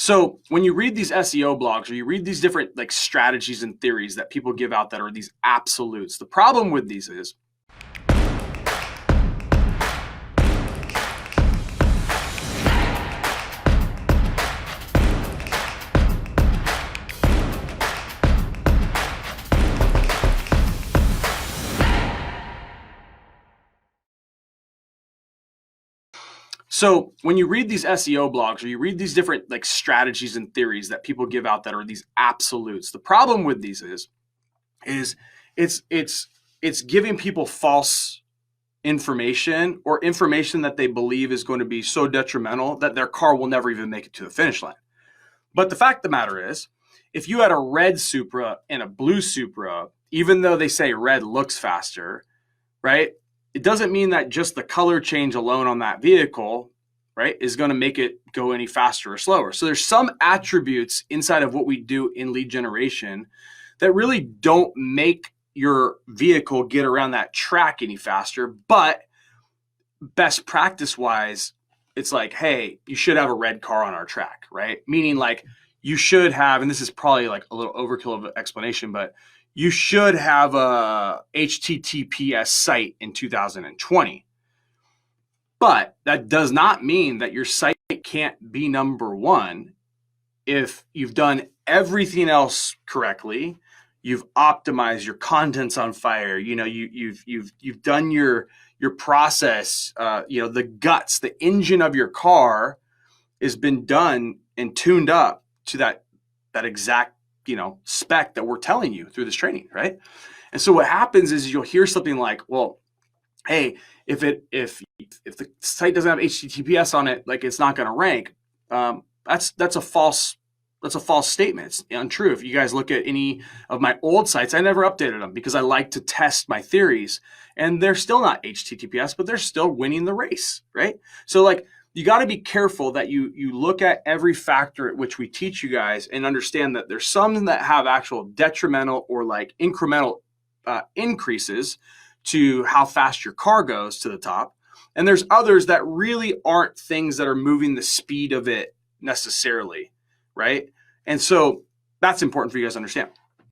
So when you read these SEO blogs or you read these different like strategies and theories that people give out that are these absolutes, the problem with these is So when you read these SEO blogs or you read these different like strategies and theories that people give out that are these absolutes, the problem with these is it's giving people false information or information that they believe is going to be so detrimental that their car will never even make it to the finish line. But the fact of the matter is, if you had a red Supra and a blue Supra, even though they say red looks faster, right? It doesn't mean that just the color change alone on that vehicle, right, is going to make it go any faster or slower. So there's some attributes inside of what we do in lead generation that really don't make your vehicle get around that track any faster. But best practice wise, it's like, hey, you should have a red car on our track, right? Meaning like you should have, and this is probably like a little overkill of an explanation, but you should have a HTTPS site in 2020. But that does not mean that your site can't be number one if you've done everything else correctly. You've optimized, your content's on fire. You know, you've done your process. The guts, the engine of your car has been done and tuned up to that exact spec that we're telling you through this training, right? And so what happens is you'll hear something like, well, hey, if the site doesn't have HTTPS on it, like it's not going to rank. That's a false statement. It's untrue. If you guys look at any of my old sites, I never updated them because I like to test my theories, and they're still not HTTPS, but they're still winning the race, right? So like, you got to be careful that you look at every factor at which we teach you guys and understand that there's some that have actual detrimental or like incremental increases to how fast your car goes to the top. And there's others that really aren't things that are moving the speed of it necessarily, right? And so that's important for you guys to understand.